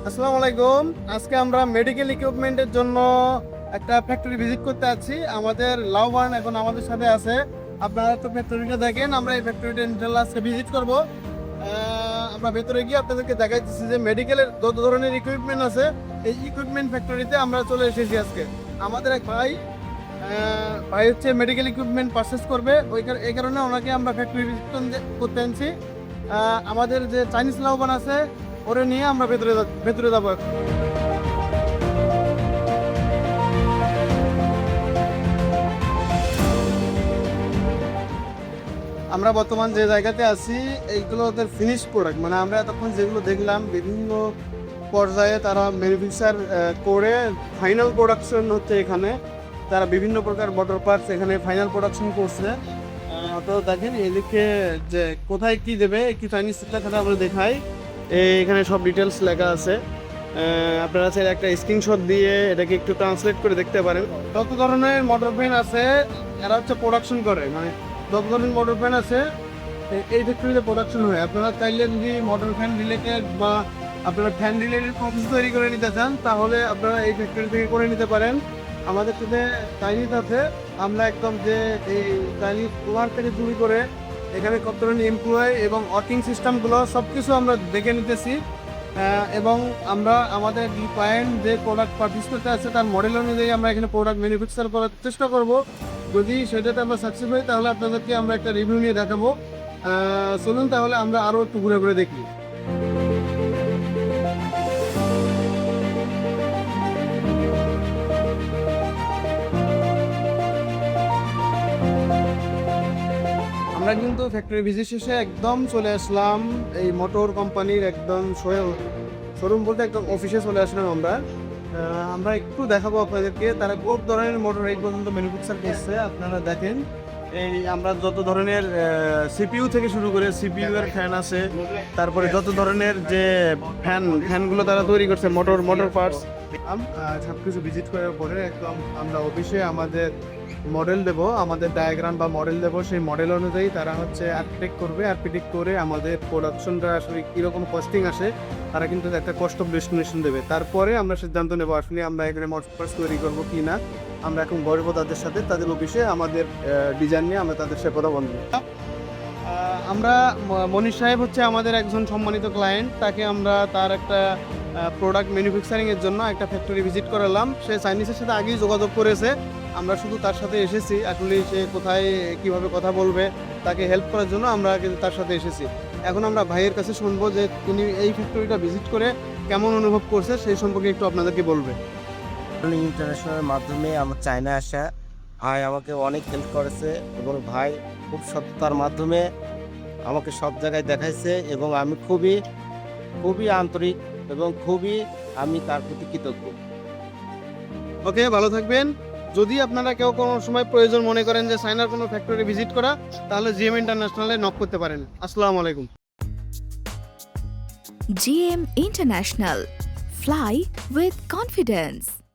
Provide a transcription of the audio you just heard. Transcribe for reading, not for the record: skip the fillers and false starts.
আসসালামু আলাইকুম। আজকে আমরা মেডিকেল ইকুইপমেন্টের জন্য একটা ফ্যাক্টরি ভিজিট করতে যাচ্ছি। আমাদের লাভবান এখন আমাদের সাথে আছে। আপনারা তো ফ্যাক্টরিটা দেখেন, আমরা এই ফ্যাক্টরিটা ইনশাআল্লাহ আজকে ভিজিট করব। আমরা ভেতরে গিয়ে আপনাদেরকে দেখাইতেছি যে মেডিকেলের যত ধরনের ইকুইপমেন্ট আছে এই ইকুইপমেন্ট ফ্যাক্টরিতে আমরা চলে এসেছি আজকে। আমাদের এক ভাই ভাই হচ্ছে মেডিকেল ইকুইপমেন্ট পারচেস করবে, এই কারণে ওনাকে আমরা ফ্যাক্টরি ভিজিট করতে আনছি। আমাদের যে চাইনিজ লাভবান আছে ওরে নিয়ে আমরা ভেতরে যাবো এখন। আমরা বর্তমান যে জায়গাতে আছি এইগুলো ওদের ফিনিশ প্রোডাক্ট, মানে আমরা এতক্ষণ যেগুলো দেখলাম বিভিন্ন পর্যায়ে তারা ম্যানুফ্যাকচার করে ফাইনাল প্রোডাকশন হচ্ছে এখানে। তারা বিভিন্ন প্রকার মোটর পার্টস এখানে ফাইনাল প্রোডাকশন করছে। তো দেখেন এদিকে যে কোথায় কি দেবে কি চাইনিজ লেখাটা আমরা দেখাই। এখানে সব ডিটেলস লেখা আছে। আপনারা চাইলে একটা স্ক্রিনশট দিয়ে এটাকে একটু ট্রান্সলেট করে দেখতে পারেন। যত ধরনের মোটর ফ্যান আছে এরা হচ্ছে প্রোডাকশন করে, মানে যত ধরনের মোটর ফ্যান আছে এই ফ্যাক্টরিতে প্রোডাকশন হয়। আপনারা চাইলে যদি মোটর ফ্যান রিলেটেড বা আপনারা ফ্যান রিলেটেড প্রসেস তৈরি করে নিতে চান তাহলে আপনারা এই ফ্যাক্টরি থেকে করে নিতে পারেন। আমাদের সাথে চাইনিজ আছে, আমরা একদম যে এই চাইনিজ ওয়ার্ক থেকে শুরু করে এখানে কত ধরনের এমপ্লয় এবং ওয়ার্কিং সিস্টেমগুলো সব কিছু আমরা দেখে নিতেছি। এবং আমরা আমাদের ক্লায়েন্ট যে প্রোডাক্ট পারচেস করতে আছে তার মডেল অনুযায়ী আমরা এখানে প্রোডাক্ট ম্যানুফ্যাকচার করার চেষ্টা করব। যদি সেটাতে আমরা সাকসেস হই তাহলে আপনাদেরকে আমরা একটা রিভিউ নিয়ে দেখাবো। চলুন তাহলে আমরা আরও একটু ঘুরে ঘুরে দেখি। আমরা কিন্তু ফ্যাক্টরি ভিজিট শেষে একদম চলে আসলাম এই মোটর কোম্পানির একদম শোরুম বলতে একদম অফিসে চলে আসলাম আমরা। আমরা একটু দেখাবো আপনাদেরকে তারা কোন ধরনের মোটর এই পর্যন্ত ম্যানুফ্যাকচার করছে। আপনারা দেখেন এই আমরা যত ধরনের সিপিইউ থেকে শুরু করে সিপিইউ এর ফ্যান আছে, তারপরে যত ধরনের যে ফ্যানগুলো তারা তৈরি করছে মোটর পার্টস সব কিছু ভিজিট করার পরে একদম আমরা অফিসে আমাদের মডেল দেবো, আমাদের ডায়াগ্রাম বা মডেল দেবো। সেই মডেল অনুযায়ী তারা হচ্ছে আর্কিটেক্ট করে আমাদের প্রোডাকশনটা আসলে কীরকম কস্টিং আসে তারা কিন্তু একটা কস্ট অফ ডেস্টিনেশন দেবে। তারপরে আমরা সিদ্ধান্ত নেবো আসলে আমরা এখানে মোটর পার্টস তৈরি করবো কি না। আমরা এখন বসবো তাদের সাথে, তাদের অফিসে আমাদের ডিজাইন নিয়ে আমরা তাদের সাথে কথা বলবো। আমরা মনীষ সাহেব হচ্ছে আমাদের একজন সম্মানিত ক্লায়েন্ট, তাকে আমরা তার একটা প্রোডাক্ট ম্যানুফ্যাকচারিংয়ের জন্য একটা ফ্যাক্টরি ভিজিট করালাম। সে চাইনিজের সাথে আগেই যোগাযোগ করেছে, আমরা শুধু তার সাথে এসেছি। আসলে সে কোথায় কিভাবে কথা বলবে তাকে হেল্প করার জন্য আমরা কিন্তু তার সাথে এসেছি। এখন আমরা ভাইয়ের কাছে শুনবো যে তিনি এই ফ্যাক্টরিটা ভিজিট করে কেমন অনুভব করছে সেই সম্পর্কে একটু আপনাদেরকে বলবে। ইন্টারন্যাশনালের মাধ্যমে আমার চায়না আসা ভাই আমাকে অনেক হেল্প করেছে এবং ভাই খুব সততার মাধ্যমে আমাকে সব জায়গায় দেখাইছে এবং আমি খুবই খুবই আন্তরিক এবং আমি তার প্রতি কৃতজ্ঞ। ওকে, ভালো থাকবেন। যদি আপনারা কেউ কোনো সময় প্রয়োজন মনে করেন যে চায়নার কোনো ফ্যাক্টরি ভিজিট করা তাহলে জিএম ইন্টারন্যাশনালে নক করতে পারেন। আসসালামু আলাইকুম। GM International. Fly with confidence.